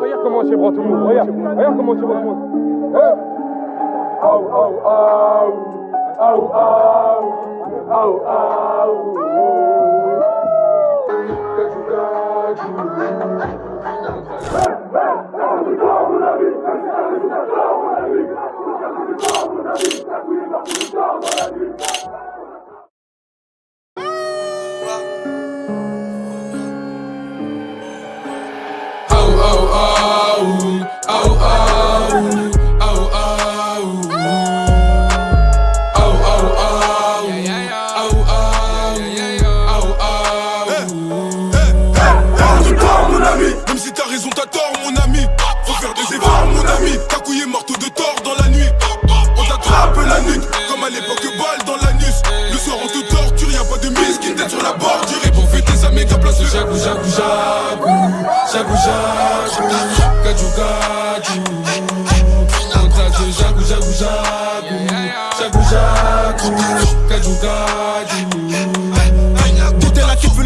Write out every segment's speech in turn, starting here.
Regarde comment c'est bras tout le monde, regarde comment c'est bras tout le monde. Aou, aou, aou, aou, aou, aou, Même si t'as raison, t'as tort, mon ami. Faut faire des efforts, mon ami. Ta couille est morte de tort dans la nuit. On t'attrape la nuque, comme à l'époque, balle dans l'anus. Le soir, on te torture, y'a pas de mise qui t'aide sur la bordure. Et pour fêter sa méga place, le jagou, jagou, jagou. Jagou, jagou, gadjou, gadjou. On t'a dit jagou, jagou, jagou. Jagou, jagou, gadjou, gadjou.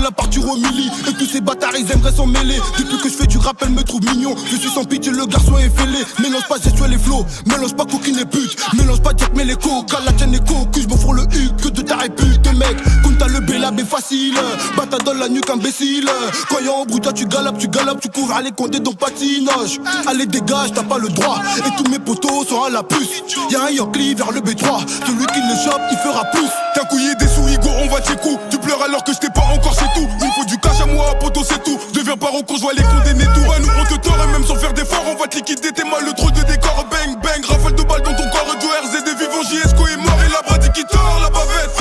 La partir au milli et tous ces bâtards ils aimeraient s'en mêler. Depuis que je fais du rap elle me trouve mignon. Je suis sans pitié, le garçon est fêlé. Mélange pas gestuelle les flots, mélange pas coquine et pute. Mélange pas Jack mais les coca, la tienne est cocu. Je me fourre le huc que de ta répute mec. Comme t'as le bélab est facile. Bata dans la nuque imbécile. Quand y'a en bruit toi tu galopes, tu couvres à les condés donc patinage. Allez dégage t'as pas le droit. Et tous mes potos sont à la puce. Y'a un Yankee vers le B3. Celui qui le chope il fera plus. T'as couillé des souris go on va tes coups. Tu pleures alors que je t'ai pas encore c'est tout. Il faut du cash à moi, poto c'est tout. Deviens paro quand je vois les condamnés tout. Ouais, nous on te tord et même sans faire d'effort on va te liquider tes mal le trou de décor. Bang bang, rafale de balles dans ton corps. Du RZ des vivants, JSCO est mort et la bradi qui tord la bavette.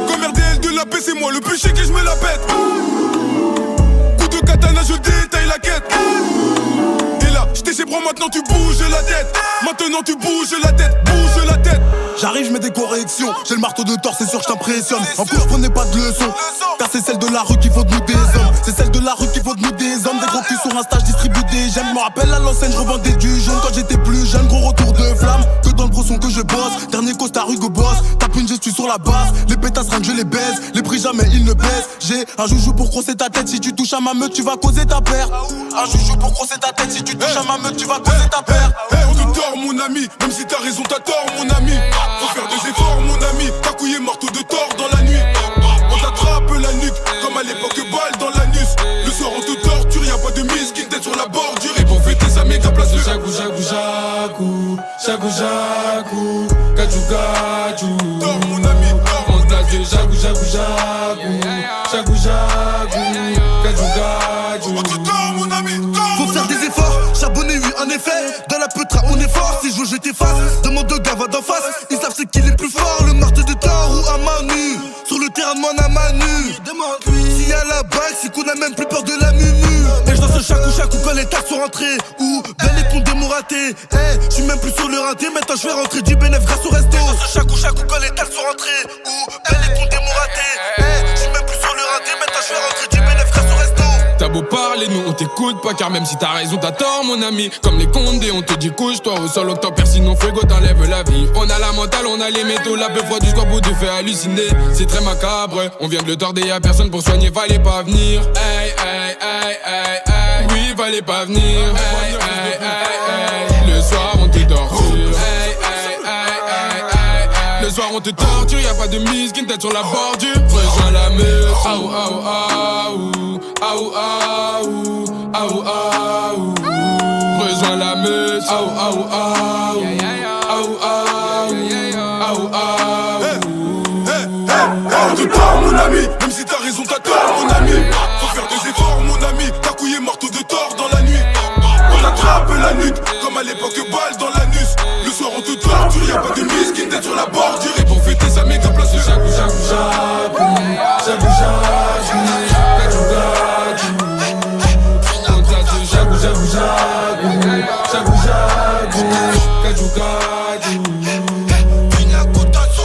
Comme RDL de la paix c'est moi le péché que je me la pète. Coup de katana je détaille la quête. Et là, j'étais chez bras maintenant tu bouges la tête. Maintenant tu bouges la tête, bouge la tête. J'arrive, je mets des corrections. J'ai le marteau de tort, c'est sûr que je t'impressionne. En plus, je prenais pas de leçons. Car c'est celle de la rue qui faut de nous des hommes. C'est celle de la rue qui faut de nous des hommes. Des gros culs sur Insta, je distribue des j'aime. Me rappelle à l'enseigne, je revendais du jaune quand j'étais plus jeune. Gros retour de flamme, que dans le brosson que je bosse. Dernier costard Hugo Boss. Tape une gestu sur la base. Les pétasses ringues, je les baise. Les prix jamais ils ne baissent. J'ai un joujou pour crosser ta tête. Si tu touches à ma meute, tu vas causer ta perte. Un joujou pour crosser ta tête. Si tu touches à ma meute, tu vas causer ta perte. On te tord, mon ami. Même si t'as raison, t'as tort, mon ami. Faut faire des efforts, mon ami. Ta couille est morte de tort dans la nuit. On t'attrape la nuque, comme à l'époque, balle dans l'anus. Le soir, on te torture, y'a pas de mise qui t'aide sur la bordure. Et pour fêter sa méga place, le jagou, jagou, jagou. Jagou, jagou, gadjou, gadjou. Tors, mon ami, tors. On t'a dit jagou, jagou, jagou. Jagou, jagou, gadjou, gadjou. On te tord, mon ami, tors. Faut faire des efforts, charbonner, oui, en effet. Dans la peutra, on est fort. Si je veux, je t'efface. Demande au gars, va d'en face. Ils savent c'est qui est le plus fort. Le marteau de tort ou à Manu. Sur le terrain de mon Manu. Demande-lui. S'il y a la bague, c'est qu'on a même plus peur de la mumu. Et je danse chaque quand les taxes sont rentrées. Ou belle et qu'on démoraté. Je suis même plus sur le rinté. Maintenant je vais rentrer du bénéf grâce au resto. Je danse chaque quand les taxes sont rentrées. Ou belle et qu'on démoraté. Je suis même plus sur le rinté. Maintenant je vais rentrer du bénéf grâce au resto. T'as beau parler, nous on t'écoute pas. Car même si t'as raison, t'as tort, mon ami. Comme les condés, on te dit couche-toi au sol. Octobre, sinon frigo t'enlève la vie. On a la mentale, on a les métaux. La peu froide du square te fait halluciner. C'est très macabre. On vient de le tordre et y'a personne pour soigner. Fallait pas venir. Hey, hey, hey, hey, hey. Oui, fallait pas venir. Hey, hey, hey, hey. Le soir, on te torture. Hey, hey, hey, hey, hey, hey. Le soir, on te torture. Y'a pas de mise qui tête sur la bordure. Rejoins la meute. Aou, aou, aou. Aou, aou, aou, aou. Rejoins la meute. Aou, aou, aou. Aou, aou, aou, aou. On te tord, mon ami. Même si t'as raison, t'as tort, mon ami. Faut faire des efforts, mon ami. Ta couille est morte de tort dans la nuit. On t'attrape la nuque, comme à l'époque, balle dans l'anus. Le soir, on te torture, y'a pas de mise qui t'aide sur la bordure. Et pour fêter sa méga place, le jagou, jagou, jagou. Jagou, jagou. Gadjou, gadjou. On t'a dit jagou, jagou, jagou. Jagou, jagou. Gadjou, gadjou. Pina Cotazo.